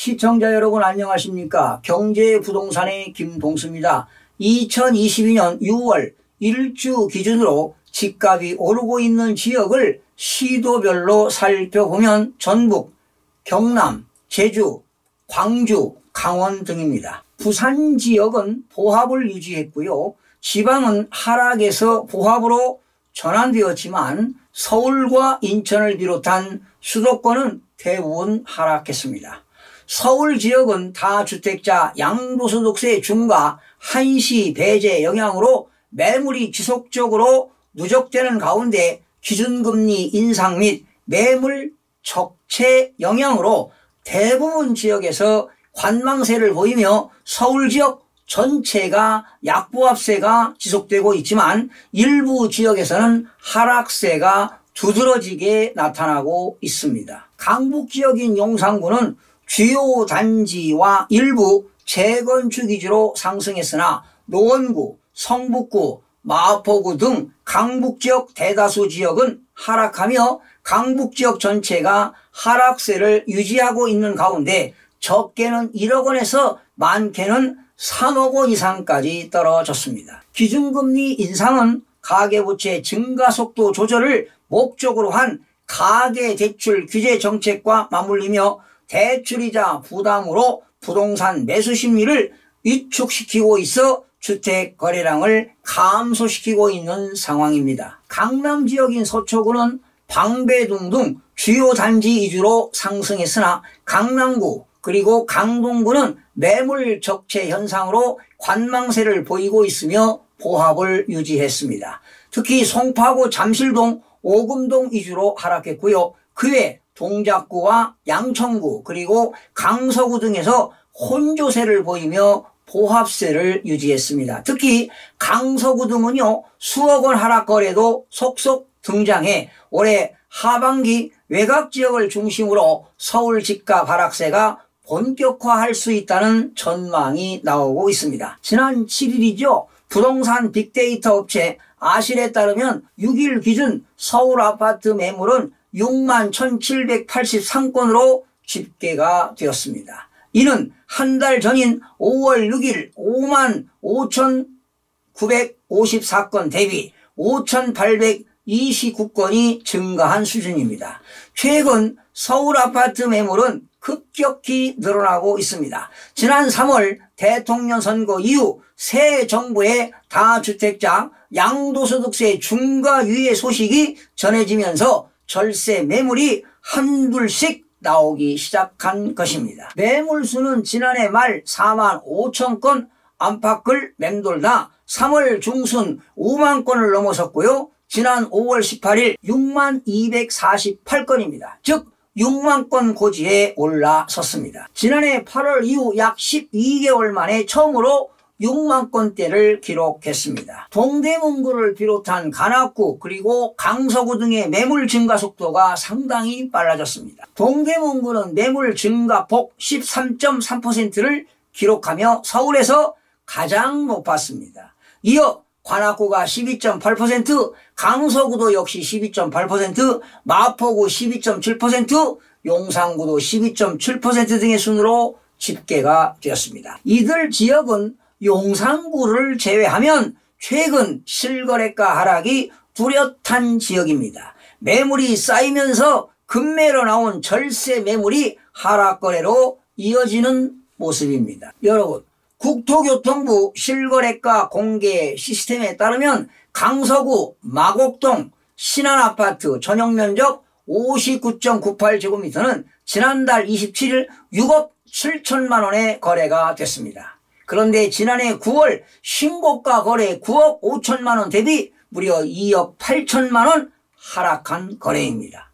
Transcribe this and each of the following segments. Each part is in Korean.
시청자 여러분 안녕하십니까? 경제부동산의 김동수입니다. 2022년 6월 1주 기준으로 집값이 오르고 있는 지역을 시도별로 살펴보면 전북, 경남, 제주, 광주, 강원 등입니다. 부산 지역은 보합을 유지했고요. 지방은 하락에서 보합으로 전환되었지만 서울과 인천을 비롯한 수도권은 대부분 하락했습니다. 서울 지역은 다주택자 양도소득세 중과 한시 배제 영향으로 매물이 지속적으로 누적되는 가운데 기준금리 인상 및 매물 적체 영향으로 대부분 지역에서 관망세를 보이며 서울 지역 전체가 약보합세가 지속되고 있지만 일부 지역에서는 하락세가 두드러지게 나타나고 있습니다. 강북 지역인 용산구는 주요 단지와 일부 재건축 위주로 상승했으나 노원구, 성북구, 마포구 등 강북 지역 대다수 지역은 하락하며 강북 지역 전체가 하락세를 유지하고 있는 가운데 적게는 1억 원에서 많게는 3억 원 이상까지 떨어졌습니다. 기준금리 인상은 가계부채 증가속도 조절을 목적으로 한 가계대출 규제 정책과 맞물리며 대출이자 부담으로 부동산 매수 심리를 위축시키고 있어 주택 거래량을 감소시키고 있는 상황입니다. 강남 지역인 서초구는 방배동 등 주요 단지 위주로 상승했으나 강남구 그리고 강동구는 매물 적체 현상으로 관망세를 보이고 있으며 보합을 유지했습니다. 특히 송파구 잠실동 오금동 위주로 하락했고요. 그 외 동작구와 양천구 그리고 강서구 등에서 혼조세를 보이며 보합세를 유지했습니다. 특히 강서구 등은요 수억 원 하락 거래도 속속 등장해 올해 하반기 외곽지역을 중심으로 서울 집값 하락세가 본격화할 수 있다는 전망이 나오고 있습니다. 지난 7일이죠. 부동산 빅데이터 업체 아실에 따르면 6일 기준 서울 아파트 매물은 6만 1,783건으로 집계가 되었습니다. 이는 한 달 전인 5월 6일 5만 5,954건 대비 5,829건이 증가한 수준입니다. 최근 서울 아파트 매물은 급격히 늘어나고 있습니다. 지난 3월 대통령 선거 이후 새 정부의 다주택자 양도소득세 중과 유예 소식이 전해지면서 절세 매물이 한둘씩 나오기 시작한 것입니다. 매물수는 지난해 말 4만 5천 건 안팎을 맴돌다 3월 중순 5만 건을 넘어섰고요. 지난 5월 18일 6만 248건입니다. 즉 6만 건 고지에 올라섰습니다. 지난해 8월 이후 약 12개월 만에 처음으로 6만 건대를 기록했습니다. 동대문구를 비롯한 관악구 그리고 강서구 등의 매물 증가 속도가 상당히 빨라졌습니다. 동대문구는 매물 증가폭 13.3%를 기록하며 서울에서 가장 높았습니다. 이어 관악구가 12.8%, 강서구도 역시 12.8%, 마포구 12.7%, 용산구도 12.7% 등의 순으로 집계가 되었습니다. 이들 지역은 용산구를 제외하면 최근 실거래가 하락이 뚜렷한 지역입니다. 매물이 쌓이면서 급매로 나온 절세 매물이 하락거래로 이어지는 모습입니다. 여러분, 국토교통부 실거래가 공개 시스템에 따르면 강서구 마곡동 신한아파트 전용면적 59.98제곱미터는 지난달 27일 6억 7천만 원에 거래가 됐습니다. 그런데 지난해 9월 신고가 거래 9억 5천만 원 대비 무려 2억 8천만 원 하락한 거래입니다.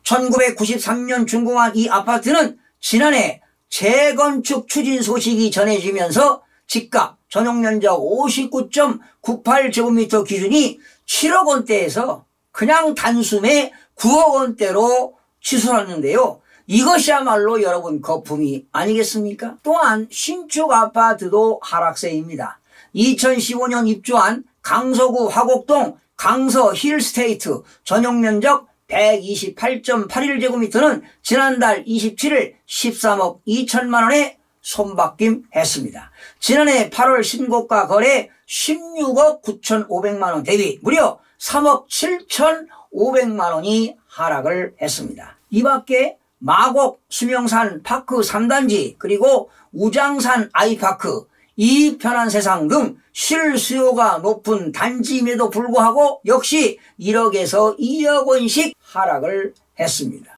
1993년 준공한 이 아파트는 지난해 재건축 추진 소식이 전해지면서 집값 전용면적 59.98제곱미터 기준이 7억 원대에서 그냥 단숨에 9억 원대로 치솟았는데요. 이것이야말로 여러분 거품이 아니겠습니까? 또한 신축 아파트도 하락세입니다. 2015년 입주한 강서구 화곡동 강서 힐스테이트 전용면적 128.81제곱미터는 지난달 27일 13억 2천만 원에 손바뀜했습니다. 지난해 8월 신고가 거래 16억 9,500만 원 대비 무려 3억 7,500만 원이 하락을 했습니다. 이 밖에 마곡 수명산 파크 3단지 그리고 우장산 아이파크 이 편한 세상 등 실수요가 높은 단지임에도 불구하고 역시 1억에서 2억 원씩 하락을 했습니다.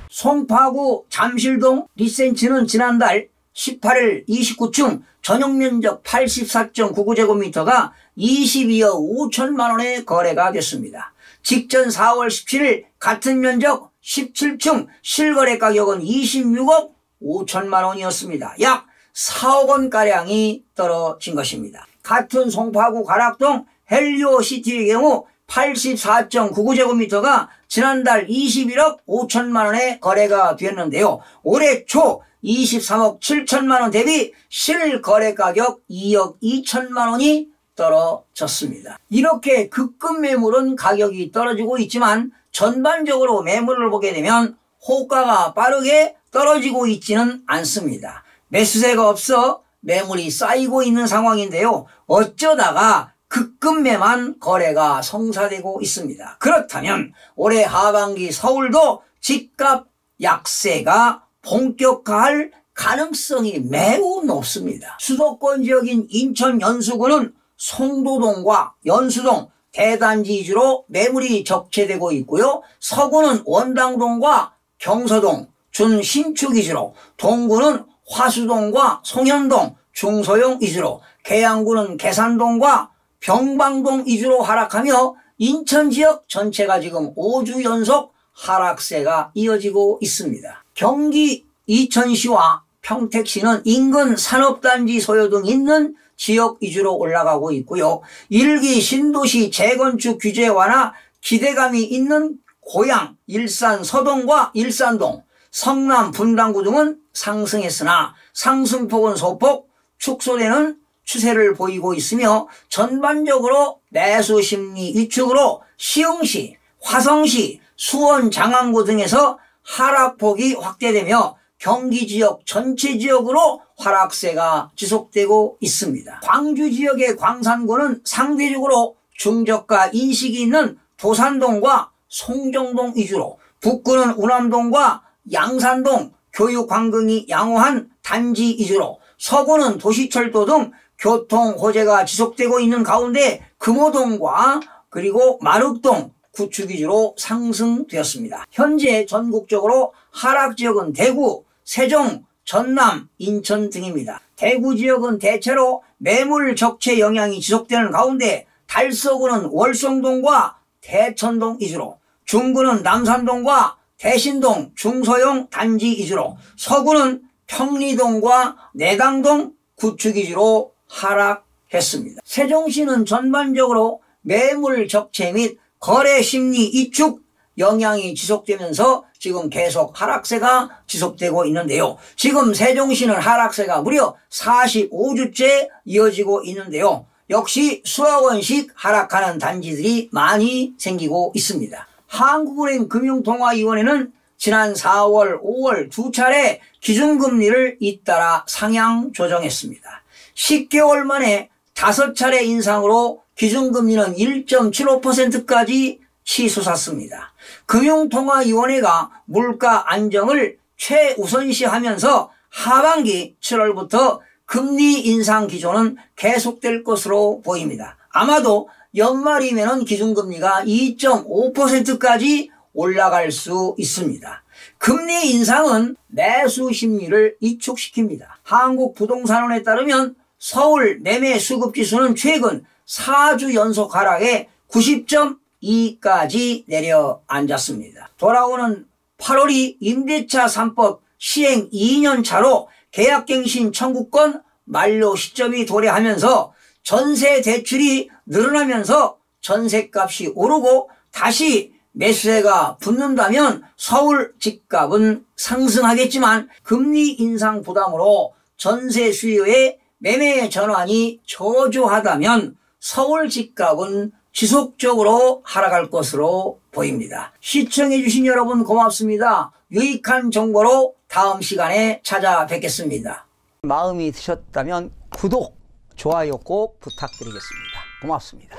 송파구 잠실동 리센치는 지난달 18일 29층 전용면적 84.99제곱미터가 22억 5천만 원에 거래가 됐습니다. 직전 4월 17일 같은 면적 17층 실거래 가격은 26억 5천만 원이었습니다. 약 4억 원가량이 떨어진 것입니다. 같은 송파구 가락동 헬리오시티의 경우 84.99제곱미터가 지난달 21억 5천만 원에 거래가 되었는데요. 올해 초 23억 7천만 원 대비 실거래 가격 2억 2천만 원이 떨어졌습니다. 이렇게 급급 매물은 가격이 떨어지고 있지만 전반적으로 매물을 보게 되면 호가가 빠르게 떨어지고 있지는 않습니다. 매수세가 없어 매물이 쌓이고 있는 상황인데요. 어쩌다가 급급매만 거래가 성사되고 있습니다. 그렇다면 올해 하반기 서울도 집값 약세가 본격화할 가능성이 매우 높습니다. 수도권 지역인 인천 연수구는 송도동과 연수동 대단지 위주로 매물이 적체되고 있고요. 서구는 원당동과 경서동 준신축 위주로, 동구는 화수동과 송현동 중소형 위주로, 계양구는 계산동과 병방동 위주로 하락하며 인천 지역 전체가 지금 5주 연속 하락세가 이어지고 있습니다. 경기 이천시와 평택시는 인근 산업단지 소요 등 있는 지역 위주로 올라가고 있고요. 1기 신도시 재건축 규제 완화 기대감이 있는 고양, 일산 서동과 일산동, 성남 분당구 등은 상승했으나 상승폭은 소폭 축소되는 추세를 보이고 있으며 전반적으로 매수 심리 위축으로 시흥시, 화성시, 수원, 장안구 등에서 하락폭이 확대되며 경기 지역 전체 지역으로 하락세가 지속되고 있습니다. 광주 지역의 광산구는 상대적으로 중저가 인식이 있는 도산동과 송정동 위주로, 북구는 우남동과 양산동 교육환경이 양호한 단지 위주로, 서구는 도시철도 등 교통 호재가 지속되고 있는 가운데 금호동과 그리고 마륵동 구축 위주로 상승되었습니다. 현재 전국적으로 하락 지역은 대구, 세종, 전남, 인천 등입니다. 대구 지역은 대체로 매물 적체 영향이 지속되는 가운데 달서구는 월성동과 대천동 위주로, 중구는 남산동과 대신동 중소형 단지 위주로, 서구는 평리동과 내당동 구축 위주로 하락했습니다. 세종시는 전반적으로 매물 적체 및 거래 심리 위축 영향이 지속되면서 지금 계속 하락세가 지속되고 있는데요. 지금 세종시는 하락세가 무려 45주째 이어지고 있는데요. 역시 수억 원씩 하락하는 단지들이 많이 생기고 있습니다. 한국은행 금융통화위원회는 지난 4월, 5월 두 차례 기준금리를 잇따라 상향 조정했습니다. 10개월 만에 5차례 인상으로 기준금리는 1.75%까지 치솟았습니다. 금융통화위원회가 물가 안정을 최우선시하면서 하반기 7월부터 금리 인상 기조는 계속될 것으로 보입니다. 아마도 연말이면 기준금리가 2.5%까지 올라갈 수 있습니다. 금리 인상은 매수 심리를 위축시킵니다. 한국부동산원에 따르면 서울 매매 수급지수는 최근 4주 연속 하락에 90.2까지 내려앉았습니다. 돌아오는 8월이 임대차 3법 시행 2년 차로 계약갱신 청구권 만료 시점이 도래하면서 전세 대출이 늘어나면서 전세값이 오르고 다시 매수세가 붙는다면 서울 집값은 상승하겠지만 금리 인상 부담으로 전세 수요의 매매 전환이 저조하다면 서울 집값은 지속적으로 하락할 것으로 보입니다. 시청해 주신 여러분 고맙습니다. 유익한 정보로 다음 시간에 찾아뵙겠습니다. 마음이 드셨다면 구독, 좋아요 꼭 부탁드리겠습니다. 고맙습니다.